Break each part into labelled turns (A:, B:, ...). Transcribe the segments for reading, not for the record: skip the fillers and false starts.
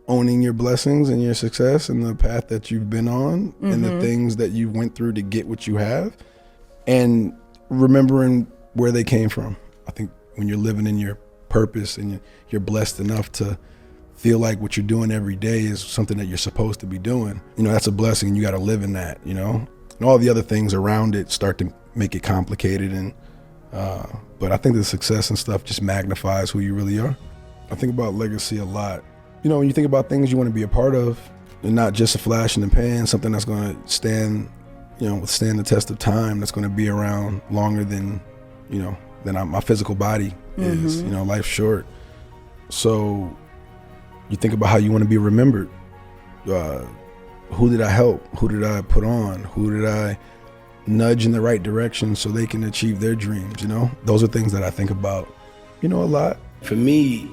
A: owning your blessings and your success and the path that you've been on and the things that you went through to get what you have, and remembering where they came from. I think when you're living in your purpose and you're blessed enough to feel like what you're doing every day is something that you're supposed to be doing, that's a blessing, and you got to live in that, and all the other things around it start to make it complicated. And but I think the success and stuff just magnifies who you really are. I think about legacy a lot. When you think about things you want to be a part of, and not just a flash in the pan, something that's going to stand the test of time, that's going to be around longer than my physical body is. Life's short. So you think about how you want to be remembered. Who did I help? Who did I put on? Who did I nudge in the right direction so they can achieve their dreams? Those are things that I think about, a lot. For me,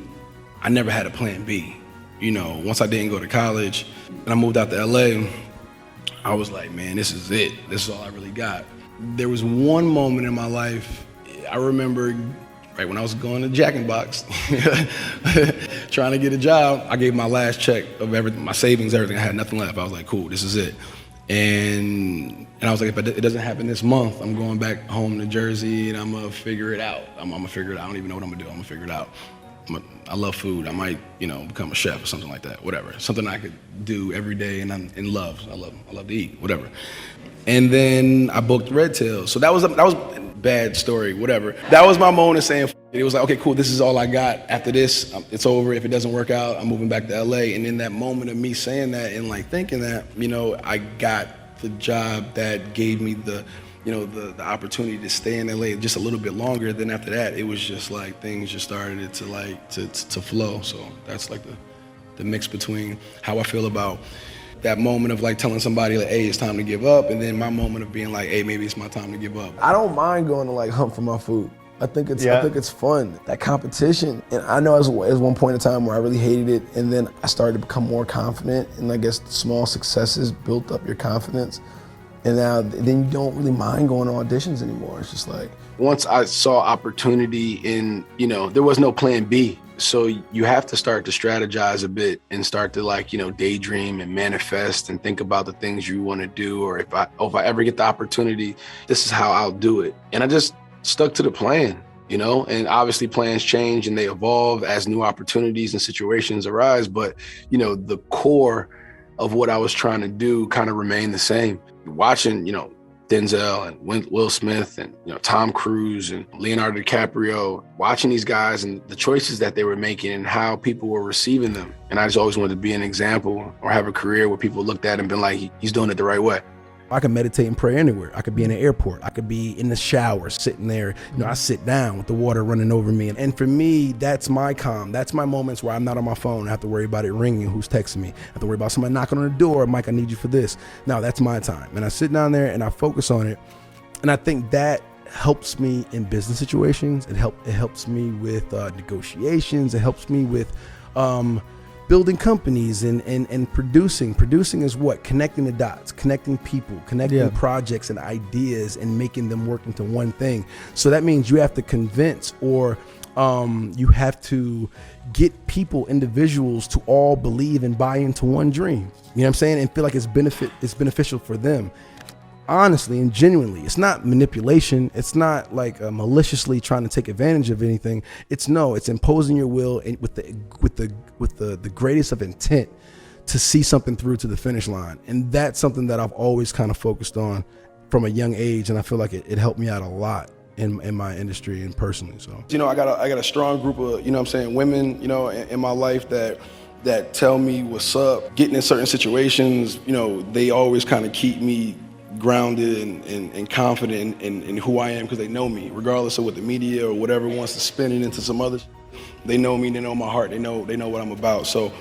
A: I never had a plan B. Once I didn't go to college and I moved out to LA, I was like, man, this is it. This is all I really got. There was one moment in my life, I remember right when I was going to Jack in the Box, trying to get a job. I gave my last check of everything, my savings, everything. I had nothing left. I was like, cool, this is it. And I was like, if it doesn't happen this month, I'm going back home to Jersey and I'm gonna figure it out. I'm gonna figure it out. I don't even know what I'm gonna do. I'm gonna figure it out. I love food. I might, become a chef or something like that, whatever. Something I could do every day and I'm in love. I love to eat, whatever. And then I booked Red Tail. So that was a bad story, whatever. That was my moment of saying, it was like, okay, cool, this is all I got. After this, it's over. If it doesn't work out, I'm moving back to LA. And in that moment of me saying that and thinking that, I got the job that gave me the opportunity to stay in LA just a little bit longer. Then after that, it was just like things just started to flow. So that's like the mix between how I feel about that moment of telling somebody hey, it's time to give up, and then my moment of being like, hey, maybe it's my time to give up. I don't mind going to hunt for my food. I think it's fun, that competition. And I know there was one point in time where I really hated it, and then I started to become more confident, and I guess the small successes built up your confidence. And now then you don't really mind going to auditions anymore. It's just like, once I saw opportunity in, there was no plan B. So you have to start to strategize a bit and start to daydream and manifest and think about the things you want to do. Or if I ever get the opportunity, this is how I'll do it. And I just stuck to the plan, and obviously plans change and they evolve as new opportunities and situations arise. But, the core of what I was trying to do kind of remained the same. Watching, Denzel and Will Smith and Tom Cruise and Leonardo DiCaprio, watching these guys and the choices that they were making and how people were receiving them. And I just always wanted to be an example or have a career where people looked at and been like, he's doing it the right way. I could meditate and pray anywhere. I could be in an airport. I could be in the shower, sitting there. I sit down with the water running over me. And for me, that's my calm. That's my moments where I'm not on my phone. I have to worry about it ringing, who's texting me. I have to worry about somebody knocking on the door. Mike, I need you for this. No, that's my time. And I sit down there and I focus on it. And I think that helps me in business situations. It helps me with negotiations. It helps me with building companies and producing. Producing is what? Connecting the dots, connecting people, connecting projects and ideas and making them work into one thing. So that means you have to convince or you have to get people, individuals to all believe and buy into one dream. You know what I'm saying? And feel like it's beneficial for them. Honestly and genuinely. It's not manipulation. It's not maliciously trying to take advantage of anything. It's imposing your will and with the greatest of intent to see something through to the finish line. And that's something that I've always kind of focused on from a young age, and I feel like it helped me out a lot in my industry and personally. So I got a strong group of women in my life that tell me what's up. Getting in certain situations, they always kind of keep me grounded and confident in who I am because they know me, regardless of what the media or whatever wants to spin it into some others. They know me, they know my heart, they know what I'm about. So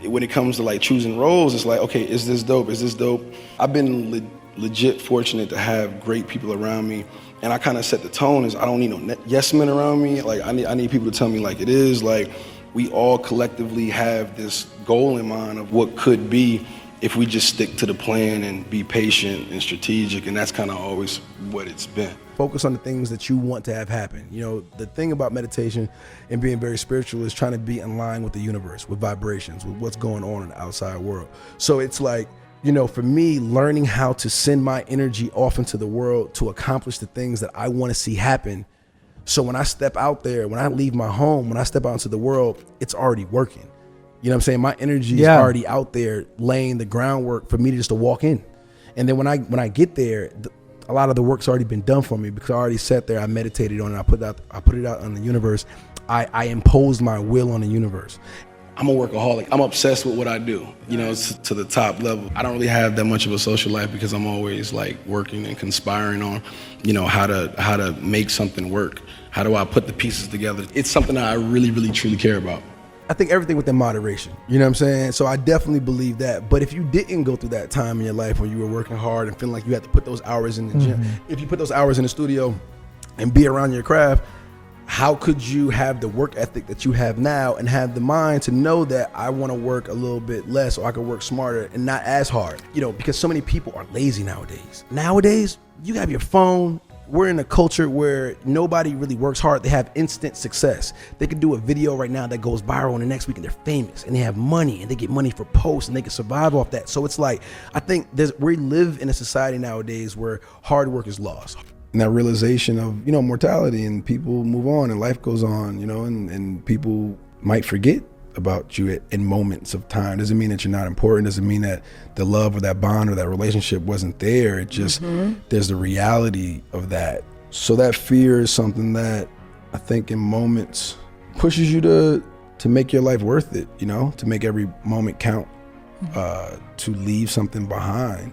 A: when it comes to choosing roles, it's okay, is this dope? Is this dope? I've been legit fortunate to have great people around me, and I kind of set the tone as I don't need no yes men around me. I need people to tell me it is. We all collectively have this goal in mind of what could be. if we just stick to the plan and be patient and strategic, and that's kind of always what it's been. Focus on the things that you want to have happen. You know, the thing about meditation and being very spiritual is trying to be in line with the universe, with vibrations, with what's going on in the outside world. So it's like, you know, for me, learning how to send my energy off into the world to accomplish the things that I want to see happen. So when I step out there, when I leave my home, when I step out into the world, it's already working. You know what I'm saying? My energy is already out there laying the groundwork for me to just to walk in. And then when I get there, a lot of the work's already been done for me because I already sat there, I meditated on it, I put it out on the universe. I imposed my will on the universe. I'm a workaholic. I'm obsessed with what I do, you know, to the top level. I don't really have that much of a social life because I'm always like working and conspiring on, you know, how to make something work. How do I put the pieces together? It's something that I really, really, truly care about. I think everything within moderation, you know what I'm saying? So I definitely believe that. But if you didn't go through that time in your life where you were working hard and feeling like you had to put those hours in the gym, if you put those hours in the studio and be around your craft, how could you have the work ethic that you have now and have the mind to know that I want to work a little bit less or I could work smarter and not as hard? You know, because so many people are lazy nowadays. Nowadays, you have your phone. We're in a culture where nobody really works hard. They have instant success. They could do a video right now that goes viral and the next week and they're famous and they have money and they get money for posts and they can survive off that. So it's like, I think we live in a society nowadays where hard work is lost. And that realization of, you know, mortality and people move on and life goes on, you know, and people might forget about you in moments of time. Doesn't mean that you're not important. Doesn't mean that the love or that bond or that relationship wasn't there. It just, there's the reality of that. So that fear is something that I think in moments pushes you to make your life worth it, you know, to make every moment count, to leave something behind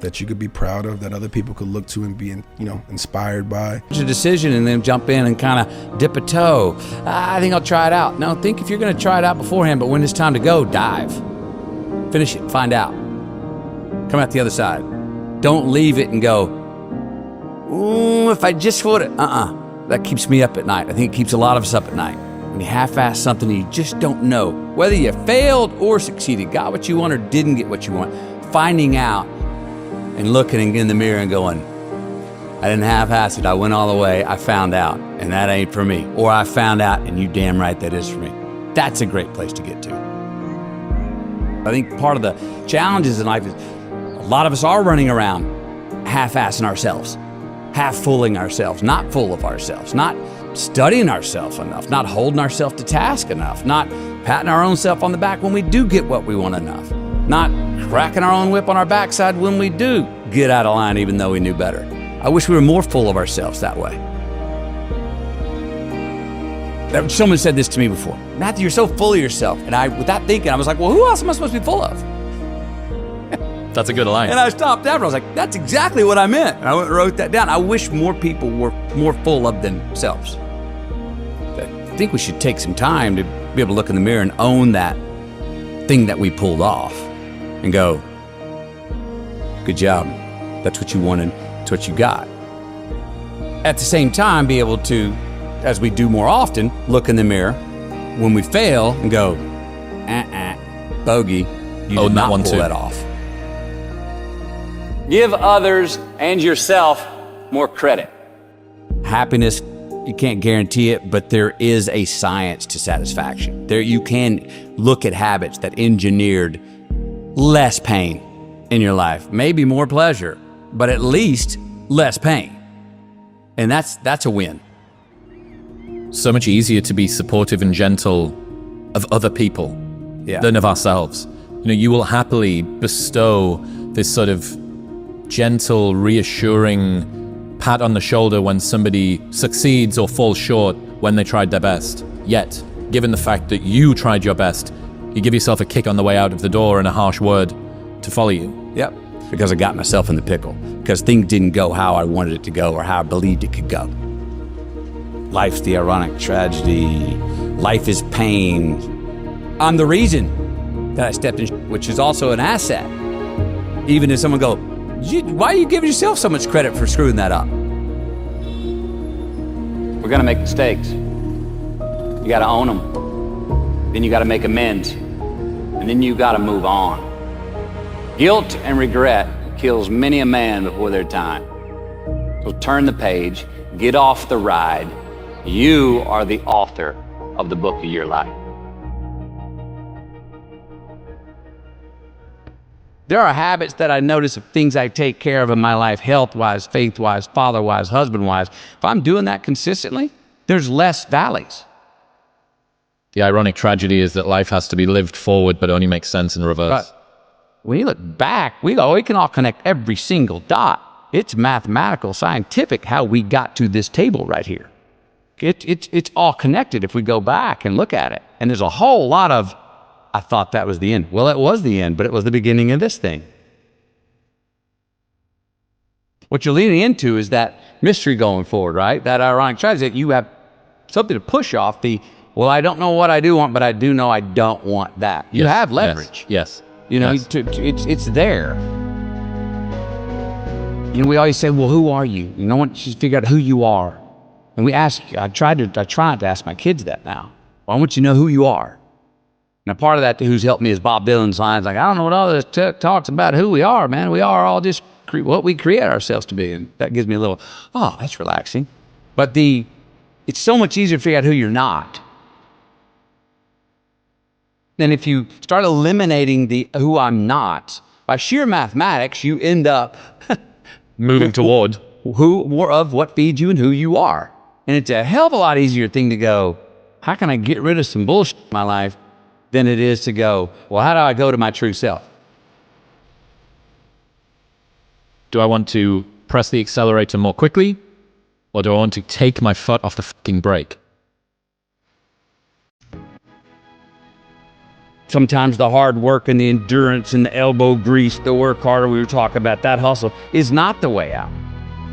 A: that you could be proud of, that other people could look to and be, you know, inspired by.
B: It's a decision and then jump in and kind of dip a toe. I think I'll try it out. No, think if you're going to try it out beforehand, but when it's time to go, dive. Finish it, find out. Come out the other side. Don't leave it and go, ooh, if I just would have, That keeps me up at night. I think it keeps a lot of us up at night. When you half-ass something and you just don't know whether you failed or succeeded, got what you want or didn't get what you want. Finding out and looking in the mirror and going, I didn't half-ass it, I went all the way, I found out, and that ain't for me. Or I found out, and you damn right that is for me. That's a great place to get to. I think part of the challenges in life is a lot of us are running around half-assing ourselves, half-fooling ourselves, not full of ourselves, not studying ourselves enough, not holding ourselves to task enough, not patting our own self on the back when we do get what we want enough, not cracking our own whip on our backside when we do get out of line even though we knew better. I wish we were more full of ourselves that way. Someone said this to me before, Matthew, you're so full of yourself. And I, without thinking, I was like, well, who else am I supposed to be full of?
C: That's a good line.
B: And I stopped after, I was like, that's exactly what I meant. And I went and wrote that down. I wish more people were more full of themselves. I think we should take some time to be able to look in the mirror and own that thing that we pulled off and go, good job. That's what you wanted. That's what you got. At the same time, be able to, as we do more often, look in the mirror when we fail and go, bogey, you did not pull that off. Give others and yourself more credit. Happiness, you can't guarantee it, but there is a science to satisfaction. There you can look at habits that engineered less pain in your life, maybe more pleasure, but at least less pain. And that's a win.
C: So much easier to be supportive and gentle of other people than of ourselves. You know, you will happily bestow this sort of gentle, reassuring pat on the shoulder when somebody succeeds or falls short when they tried their best. Yet, given the fact that you tried your best, you give yourself a kick on the way out of the door and a harsh word to follow you.
B: Yep, because I got myself in the pickle, because things didn't go how I wanted it to go or how I believed it could go. Life's the ironic tragedy. Life is pain. I'm the reason that I stepped in, which is also an asset. Even if someone go, why are you giving yourself so much credit for screwing that up? We're gonna make mistakes. You gotta own them. Then you gotta make amends. And then you gotta move on. Guilt and regret kills many a man before their time. So turn the page, get off the ride. You are the author of the book of your life. There are habits that I notice of things I take care of in my life, health-wise, faith-wise, father-wise, husband-wise. If I'm doing that consistently, there's less valleys.
C: The ironic tragedy is that life has to be lived forward, but only makes sense in reverse.
B: But when you look back, we can all connect every single dot. It's mathematical, scientific, how we got to this table right here. It's all connected if we go back and look at it. And there's a whole lot of, I thought that was the end. Well, it was the end, but it was the beginning of this thing. What you're leading into is that mystery going forward, right? That ironic tragedy, that you have something to push off the, well, I don't know what I do want, but I do know I don't want that. You have leverage.
C: Yes.
B: You know,
C: Yes.
B: it's there. You know, we always say, well, who are you? You know, once you figure out who you are. And I try not to ask my kids that now. Well, I want you to know who you are. Now, part of that who's helped me is Bob Dylan's lines like, I don't know what all this talks about who we are, man. We are all just what we create ourselves to be. And that gives me a little, oh, that's relaxing. But it's so much easier to figure out who you're not. Then if you start eliminating the who I'm not, by sheer mathematics, you end up
C: Moving toward.
B: more of what feeds you and who you are. And it's a hell of a lot easier thing to go, how can I get rid of some bullshit in my life, than it is to go, well, how do I go to my true self?
C: Do I want to press the accelerator more quickly? Or do I want to take my foot off the fucking brake?
B: Sometimes the hard work and the endurance and the elbow grease, the work harder we were talking about, that hustle is not the way out.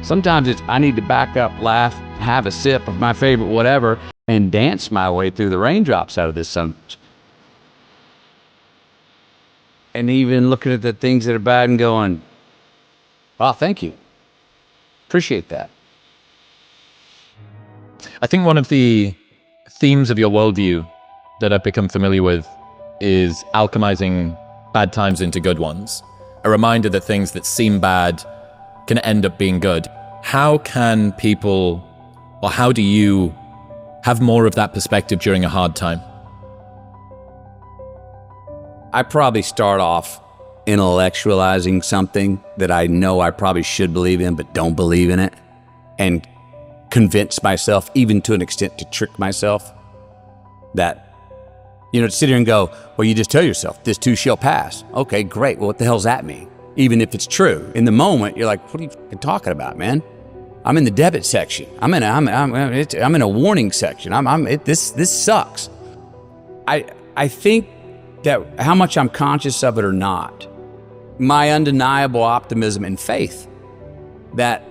B: Sometimes it's, I need to back up, laugh, have a sip of my favorite whatever, and dance my way through the raindrops out of this sun. And even looking at the things that are bad and going, wow, thank you. Appreciate that.
C: I think one of the themes of your worldview that I've become familiar with is alchemizing bad times into good ones. A reminder that things that seem bad can end up being good. How can people, or how do you have more of that perspective during a hard time?
B: I probably start off intellectualizing something that I know I probably should believe in, but don't believe in it, and convince myself, even to an extent to trick myself, that, you know, to sit here and go, well, you just tell yourself, this too shall pass. Okay, great. Well, what the hell does that mean? Even if it's true. In the moment, you're like, what are you talking about, man? I'm in the debit section. I'm in a warning section. This sucks. I think that how much I'm conscious of it or not, my undeniable optimism and faith that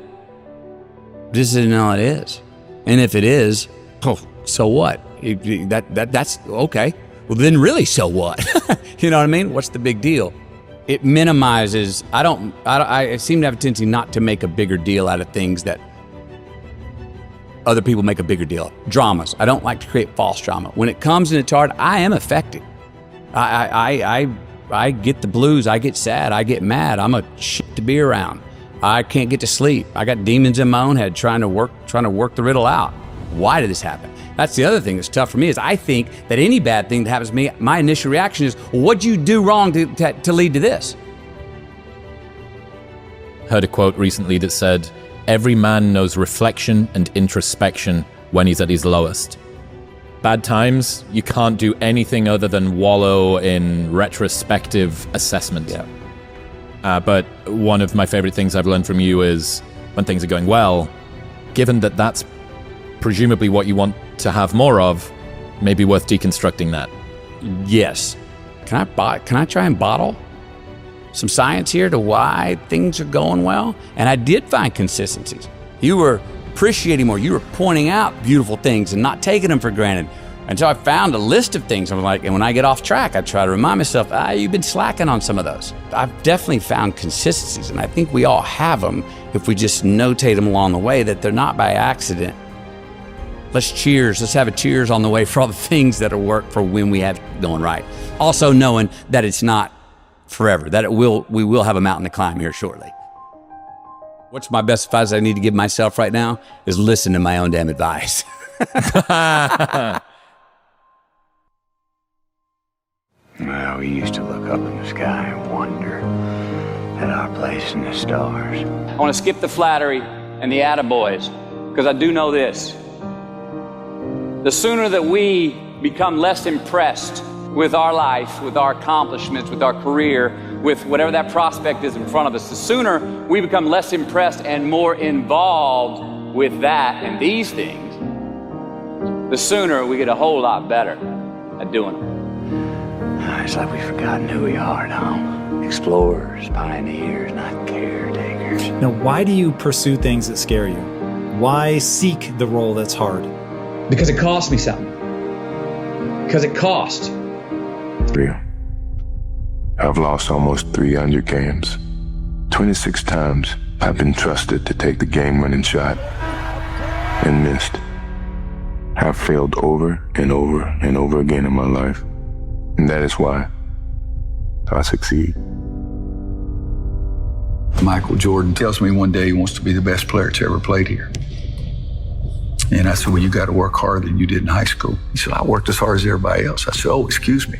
B: this isn't all it is. And if it is, oh, so what? That's okay. Well, then really, so what? You know what I mean? What's the big deal? It minimizes, I seem to have a tendency not to make a bigger deal out of things that other people make a bigger deal of. Dramas. I don't like to create false drama. When it comes and it's hard, I am affected. I get the blues, I get sad, I get mad. I'm a shit to be around. I can't get to sleep. I got demons in my own head trying to work the riddle out. Why did this happen? That's the other thing that's tough for me, is I think that any bad thing that happens to me, my initial reaction is, what'd you do wrong to lead to this?
C: Heard a quote recently that said, every man knows reflection and introspection when he's at his lowest. Bad times, you can't do anything other than wallow in retrospective assessment. Yeah. But one of my favorite things I've learned from you is when things are going well, given that that's presumably what you want to have more of, maybe worth deconstructing that.
B: Yes. Can I try and bottle some science here to why things are going well? And I did find consistencies. You were appreciating more. You were pointing out beautiful things and not taking them for granted. And so I found a list of things. I'm like, and when I get off track, I try to remind myself, you've been slacking on some of those. I've definitely found consistencies, and I think we all have them if we just notate them along the way, that they're not by accident. Let's cheers. Let's have a cheers on the way for all the things that will work for when we have going right. Also knowing that it's not forever. That we will have a mountain to climb here shortly. What's my best advice I need to give myself right now is listen to my own damn advice.
D: Well, we used to look up in the sky and wonder at our place in the stars.
B: I want to skip the flattery and the attaboys, because I do know this. The sooner that we become less impressed with our life, with our accomplishments, with our career, with whatever that prospect is in front of us, the sooner we become less impressed and more involved with that and these things, the sooner we get a whole lot better at doing them.
D: It's like we've forgotten who we are now. Explorers, pioneers, not caretakers.
E: Now, why do you pursue things that scare you? Why seek the role that's hard?
F: Because it cost me something. Because it cost.
G: Real. I've lost almost 300 games. 26 times I've been trusted to take the game-winning shot and missed. I've failed over and over and over again in my life, and that is why I succeed.
H: Michael Jordan tells me one day he wants to be the best player that's ever played here. And I said, well, you got to work harder than you did in high school. He said, I worked as hard as everybody else. I said, oh, excuse me.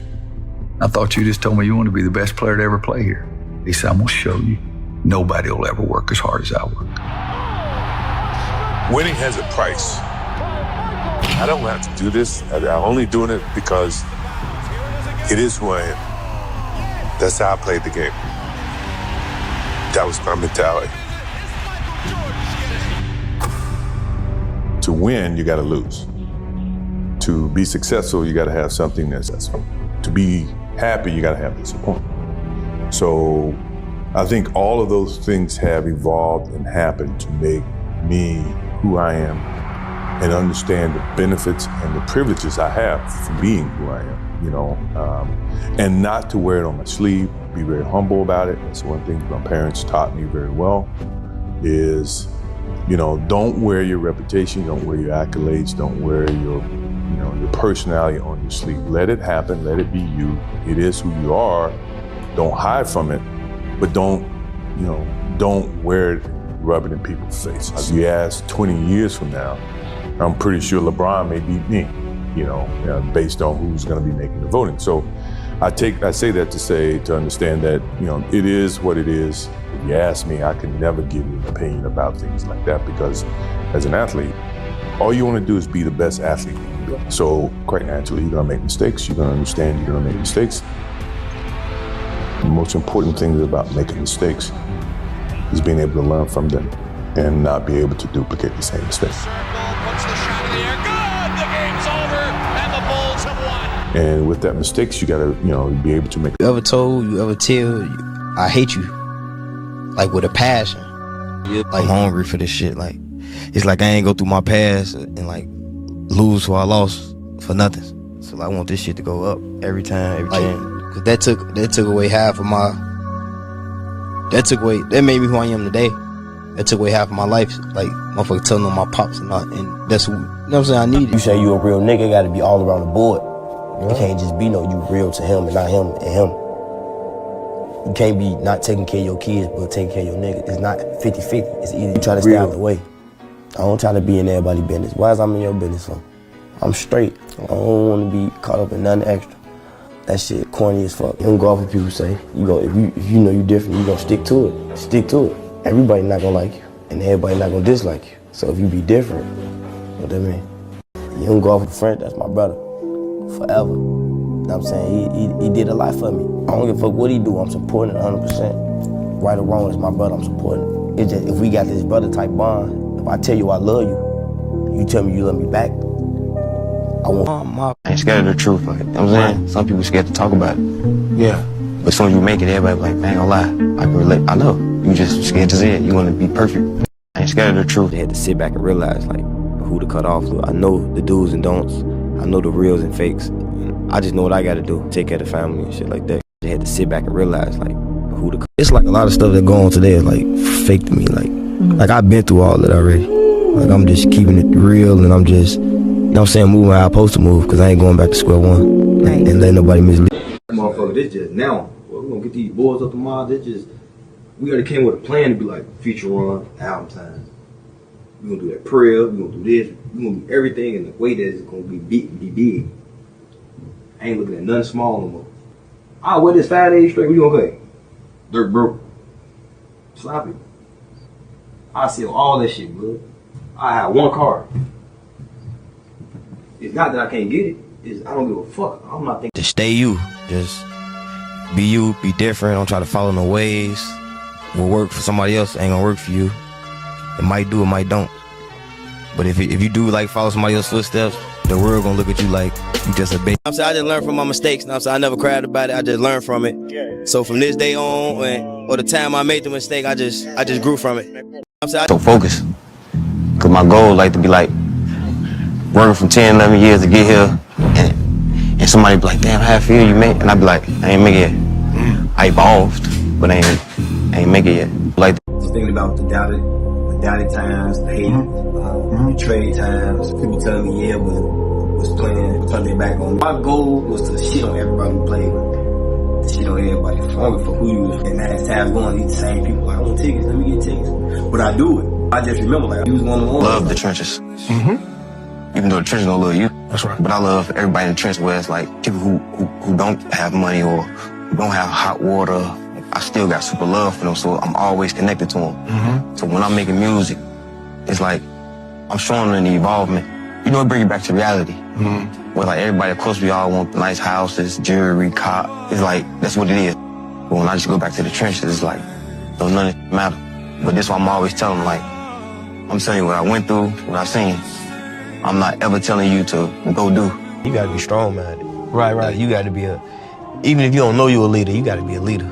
H: I thought you just told me you want to be the best player to ever play here. He said, I'm going to show you. Nobody will ever work as hard as I work.
I: Winning has a price. I don't have to do this. I'm only doing it because it is who I am. That's how I played the game. That was my mentality. To win, you got to lose. To be successful, you got to have something that's successful. To be happy, you got to have disappointment. So I think all of those things have evolved and happened to make me who I am and understand the benefits and the privileges I have for being who I am, and not to wear it on my sleeve, be very humble about it. That's one thing my parents taught me very well is, don't wear your reputation, don't wear your accolades, don't wear your personality on your sleeve. Let it happen, let it be you. It is who you are. Don't hide from it, but don't wear it, rub it in people's faces. If you ask 20 years from now, I'm pretty sure LeBron may beat me, based on who's going to be making the voting. So I say that to understand that, it is what it is. If you ask me, I can never give you an opinion about things like that because as an athlete, all you want to do is be the best athlete you can be. So quite naturally, you're going to make mistakes. You're going to understand you're going to make mistakes. The most important thing about making mistakes is being able to learn from them and not be able to duplicate the same mistakes. And with that mistakes, you gotta, be able to make.
J: You ever tell, I hate you, like with a passion. I'm hungry for this shit. Like, it's like I ain't go through my past and like lose who I lost for nothing. So like, I want this shit to go up every time. Cause that took away half of my. That made me who I am today. That took away half of my life. Like, motherfucker telling on my pops and that's who. You know what I'm saying? I need it.
K: You say you a real nigga, gotta be all around the board. You can't just be you real to him and not him and him. You can't be not taking care of your kids but taking care of your nigga. It's not 50-50. It's either you try to stay out the way. I don't try to be in everybody's business. Why is I'm in your business for? I'm straight. I don't want to be caught up in nothing extra. That shit corny as fuck. You don't go off what people say. You go if you know you different, you gonna stick to it. Stick to it. Everybody not gonna like you, and everybody not gonna dislike you. So if you be different, what that mean? You don't go off with a friend. That's my brother. Forever. You know what I'm saying? He did a lot for me. I don't give a fuck what he do, I'm supporting it 100%. Right or wrong, it's my brother, I'm supporting it. It's just, if we got this brother type bond, if I tell you I love you, you tell me you love me back, I ain't scared of the truth, like, you know what I'm saying? Some people scared to talk about it. Yeah. But as soon as you make it, everybody like, man, I ain't gonna lie, I can relate. I know. You just scared to say it, you wanna be perfect. I ain't scared of the truth. They had to sit back and realize, like, who to cut off. I know the do's and don'ts. I know the reals and fakes. I just know what I gotta do. Take care of the family and shit like that. They had to sit back and realize, like, who the. It's like a lot of stuff that go on today is like fake to me. Like I've been through all that already. Like I'm just keeping it real and I'm just, you know what I'm saying, moving how I'm supposed to move because I ain't going back to square one. Right. And let nobody mislead.
L: Motherfucker, this just now. Who
K: we're gonna get these boys up the mob. We already came with a plan to be like feature run, album time. We're gonna do that prayer, we're gonna do this, we're gonna do everything in the way that it's gonna be big. I ain't looking at nothing small no more. I wear this 5 days straight, what you gonna pay? Dirt broke. Sloppy. I sell all that shit, bro. I have one car. It's not that I can't get it, it's I don't give a fuck. I'm not thinking.
J: Just stay you. Just be you, be different. Don't try to follow no ways. What work for somebody else ain't gonna work for you. It might do, it might don't. But if you do like follow somebody else's footsteps, the world gonna look at you like you just a baby. I'm saying I just learned from my mistakes. I'm saying I never cried about it. I just learned from it. So from this day on, or the time I made the mistake, I just grew from it. I'm saying so focus. Cause my goal like to be like working for 10, 11 years to get here, and somebody be like, damn, how I feel you made? And I be like, I ain't make it yet. I evolved, but I ain't make it yet. Like
K: just thinking about the doubted times, the hate, betrayed times. People telling me, yeah, but was playing, turn their back on me. My goal was to shit on everybody who played with me. To shit on everybody for who you was. And as time's going, these same people like, I want tickets, let me get tickets. But I do it. I just remember like, you was one of the ones.
J: Love the trenches. Even though the trenches don't love you. That's right. But I love everybody in the trench where it's like people who don't have money or who don't have hot water. I still got super love for them, so I'm always connected to them. So when I'm making music, it's like I'm showing them the involvement. You know, it brings you back to reality. Where like everybody, of course, we all want nice houses, jewelry, car. It's like that's what it is. But when I just go back to the trenches, it's like don't none of it matter. But this is why I'm always telling them, like I'm telling you what I went through, what I've seen. I'm not ever telling you to go do. You gotta be strong, man. Right. Like, you gotta be even if you don't know you're a leader, you gotta be a leader.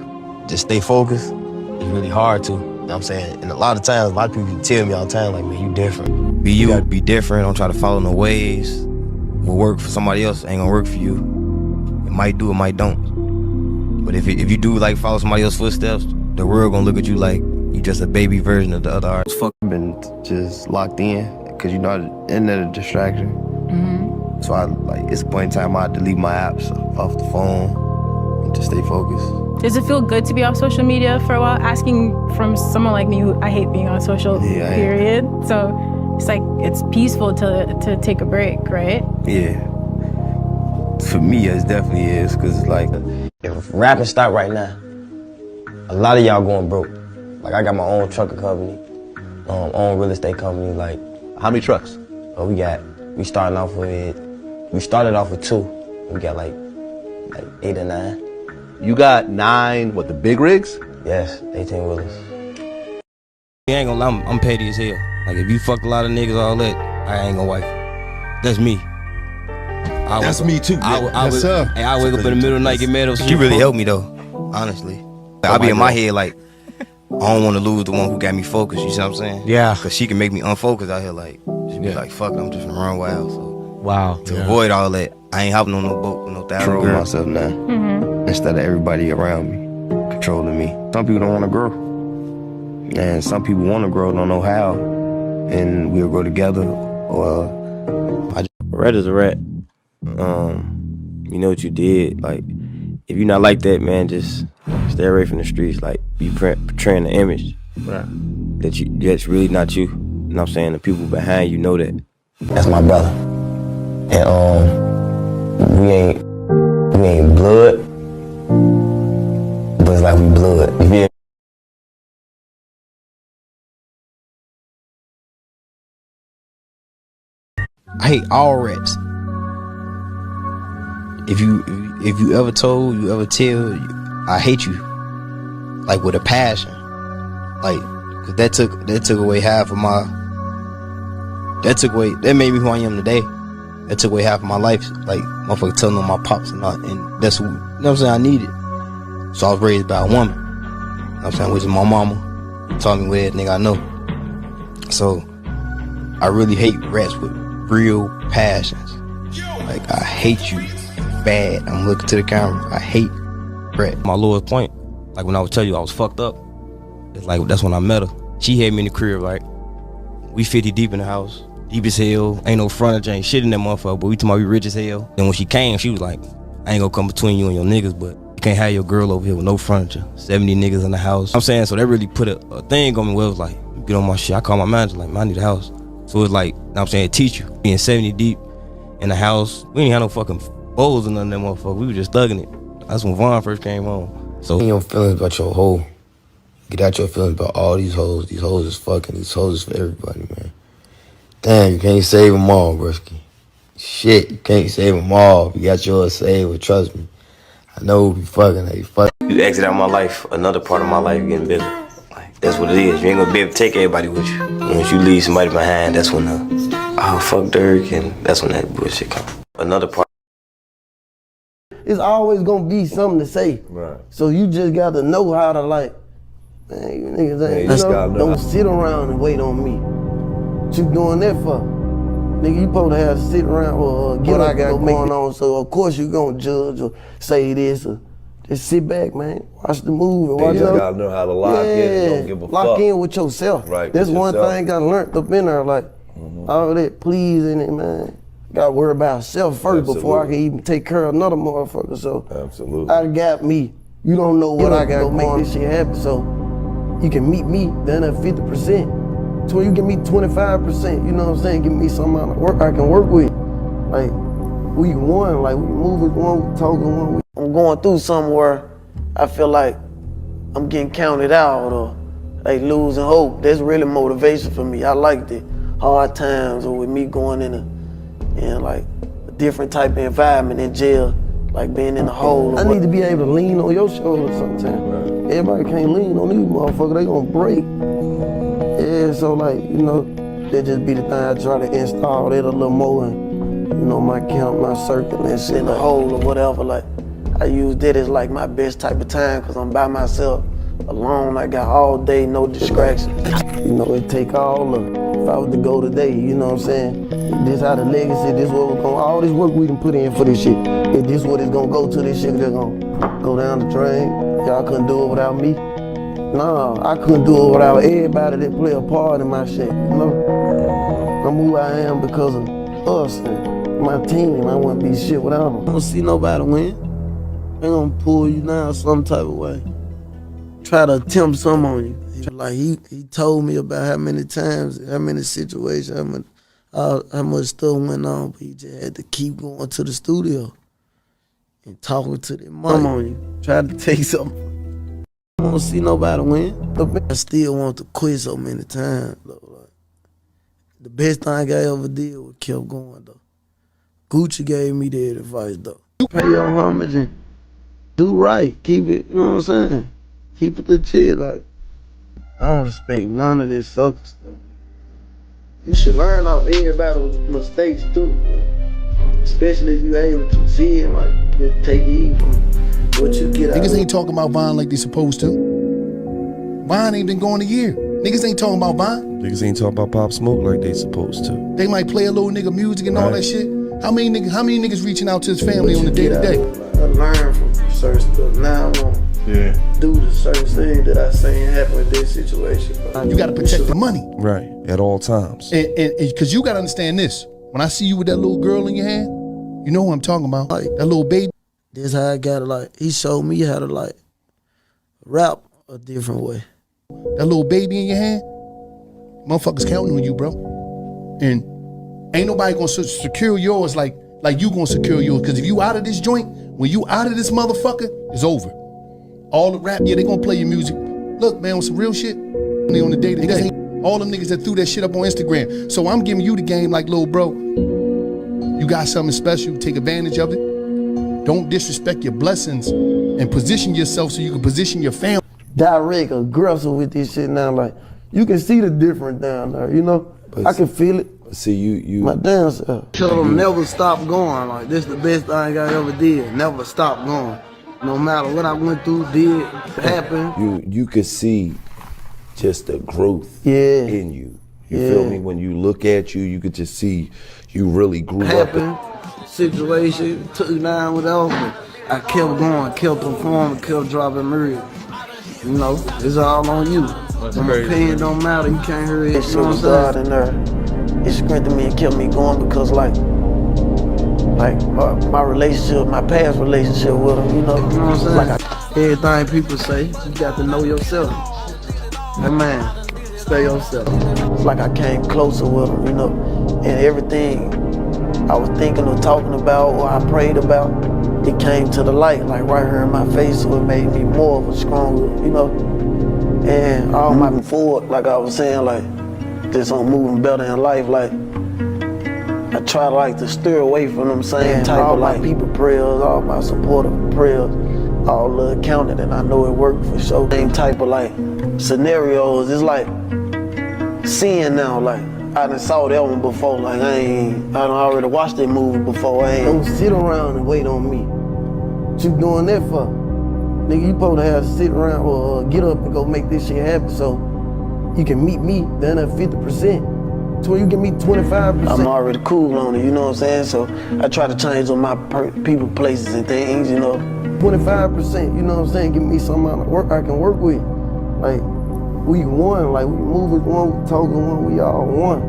J: Just stay focused. It's really hard to. You know what I'm saying? And a lot of times, a lot of people tell me all the time, like, man, you different. Be you. You gotta be different. Don't try to follow no ways. What work for somebody else ain't gonna work for you. It might do, it might don't. But if you do like follow somebody else's footsteps, the world gonna look at you like you just a baby version of the other artist. I've been just locked in, cause you know the internet is a distraction. So it's a point in time I delete my apps off the phone and just stay focused.
L: Does it feel good to be off social media for a while? Asking from someone like me who I hate being on social, period. So it's like, it's peaceful to take a break, right?
J: Yeah. For me, it definitely is, because it's like, if rapping stopped right now, a lot of y'all going broke. Like, I got my own trucking company, own real estate company. Like, how many trucks? We started off with 2. We got like 8 or 9.
M: You got 9, what, the big rigs?
J: Yes, 18 wheelers. I ain't gonna lie, I'm petty as hell. Like, if you fuck a lot of niggas, all that, I ain't gonna wife you. That's me.
N: That's me too.
J: I wake up in the middle of the night, get mad over shit. She really helped me though, honestly. I be in my head like, I don't want to lose the one who got me focused, you see what I'm saying?
N: Yeah.
J: Cause she can make me unfocused out here, like, she be like, fuck it, I'm just gonna run wild. So
N: wow.
J: To avoid all that, I ain't hopping on no boat with no thousand girls. Myself now. Instead of everybody around me controlling me. Some people don't want to grow. And some people want to grow, don't know how. And we'll grow together. Or a rat is a rat. You know what you did. Like, if you're not like that, man, just stay away from the streets. Like, you portraying the image that's really not you. You know what I'm saying? The people behind you know that. That's my brother. And we ain't blood, but it's like we blood. You feel? I hate all rats. If you ever told, you ever tell, I hate you, like with a passion, like, cause that took away half of my. That made me who I am today. That took away half of my life. Like, motherfucker telling on my pops and all, and that's who, you know what I'm saying, I needed. So I was raised by a woman, you know what I'm saying, which is my mama, taught me where nigga I know. So I really hate rats with real passions. Like, I hate you bad. I'm looking to the camera. I hate rats. My lowest point, like when I would tell you I was fucked up, it's like, that's when I met her. She had me in the crib, like, we 50 deep in the house. Deep as hell, ain't no furniture, ain't shit in that motherfucker, but we talking about we rich as hell. And when she came, she was like, I ain't gonna come between you and your niggas, but can't have your girl over here with no furniture. 70 niggas in the house. I'm saying, so that really put a thing on me where it was like, you get on my shit. I call my manager, like, man, I need a house. So it's like, I'm saying, teach you. Being 70 deep in the house, we ain't had no fucking bowls or nothing that motherfucker. We was just thugging it. That's when Vaughn first came home.
K: So, your feelings about your hoe. Get out your feelings about all these hoes. These hoes is fucking. These hoes is for everybody, man. Damn, you can't save them all, broski. Shit, you can't save them all. If you got yours saved, but trust me. I know we fucking, like, fuck. You exit out my life, another part of my life getting bigger. Like, that's what it is. You ain't gonna be able to take everybody with you. And once you leave somebody behind, that's when fuck Dirk, and that's when that bullshit comes. Another part. It's always gonna be something to say. Right. So you just gotta know how to, like, man, you niggas ain't, don't sit around and wait on me. What you doing that for? Nigga, you supposed to have to sit around or get what I got going on, so of course you gonna judge or say this or just sit back, man. Watch the movie. Watch
N: you just gotta know how to lock in and don't give a fuck.
K: Lock in with yourself. Right. That's one thing I learned up in there, like, all that pleasing it, man. Gotta worry about self first before I can even take care of another motherfucker, so. Absolutely. I got me. You don't know what I got to make this shit happen, so you can meet me then at 50%. So you give me 25%, you know what I'm saying? Give me some amount of work I can work with. Like, we one, like, we move as one, we talk as one. I'm going through something where I feel like I'm getting counted out or like losing hope. That's really motivation for me. I like the hard times or with me going in like a different type of environment in jail, like being in a hole. I need to be able to lean on your shoulder sometimes. Everybody can't lean on these motherfuckers, they gonna break. Yeah, so like, you know, that just be the thing I try to install that a little more in, you know, my camp, my circle and shit, in a hole or whatever. Like, I use that as like my best type of time because I'm by myself, alone. I got all day, no distractions. You know, it take all of it. If I was to go today, you know what I'm saying? This how the legacy, this what we're going, all this work we done put in for this shit. If this what it's gonna go to, this shit that's gonna go down the drain. Y'all couldn't do it without me. Nah, I couldn't do it without everybody that play a part in my shit, you know? I'm who I am because of us and my team. I wouldn't be shit without them. I don't see nobody win. They gonna pull you down some type of way. Try to attempt something on you. Like he told me about how many times, how many situations, how much stuff went on, but he just had to keep going to the studio and talking to their mom on you. Try to take something. I don't see nobody win. I still want to quit so many times, though. Like, the best thing I ever did was kept going, though. Gucci gave me that advice, though. You pay your homage and do right. Keep it, you know what I'm saying? Keep it legit, like, I don't respect none of this sucker stuff. You should learn off everybody's mistakes, too. Especially if you're able to see it, like, just take it easy from what you get out.
O: Niggas ain't talking about Vine like they supposed to. Vine ain't been going a year. Niggas ain't talking about Vine.
N: Niggas ain't talking about Pop Smoke like they supposed to.
O: They might play a little nigga music and all that shit. How many niggas reaching out to his family on the day-to-day?
K: I learned from certain stuff. Now I won't do the certain thing that I seen happen with this situation.
O: You gotta protect the money.
N: Right, at all times.
O: And cause you gotta understand this. When I see you with that little girl in your hand, you know who I'm talking about. Like, that little baby.
K: This how I got it, like, he showed me how to, like, rap a different way.
O: That little baby in your hand, motherfuckers counting on you, bro. And ain't nobody gonna secure yours like you gonna secure yours. Cause if you out of this joint, when you out of this motherfucker, it's over. All the rap, they gonna play your music. Look, man, on some real shit, they on the day-to-day. All them niggas that threw that shit up on Instagram. So I'm giving you the game like, little bro, you got something special, take advantage of it. Don't disrespect your blessings and position yourself so you can position your family.
K: Direct, aggressive with this shit now, like, you can see the difference down there, you know? I can feel it.
N: See, you
K: my damn self. Tell them never stop going, like, this the best thing I ever did. Never stop going. No matter what I went through, did, happen.
N: You could see just the growth in you. You feel me? When you look at you, you could just see you really grew up.
K: Situation, took down whatever, I kept going, kept performing, kept dropping music. You know, it's all on you. My opinion don't matter, you can't hear it. You know what I'm saying? God in there, it strengthened me and kept me going because, like,
P: like my relationship, my past relationship with him, you know what I'm saying? Like everything people say, you got to know yourself. And man, stay yourself. It's like I came closer with him, you know, and everything I was thinking or talking about or I prayed about, it came to the light, like right here in my face, so it made me more of a stronger, you know. And all moving forward, like I was saying, like just on moving better in life, like I try like to steer away from them same type of like people prayers, all my supportive prayers, all the counted, and I know it worked for sure. Same type of like scenarios, it's like seeing now, like I done saw that one before, like I done already watched that movie before. Don't sit around and wait on me. What you doing that for? Nigga, you supposed to have to sit around or get up and go make this shit happen so you can meet me then at 50%. So you give me 25%. I'm already cool on it, you know what I'm saying? So I try to change on my people, places and things, you know. 25%, you know what I'm saying? Give me some amount of work I can work with. Like, we one, like we move as one, we talk as one, we all one.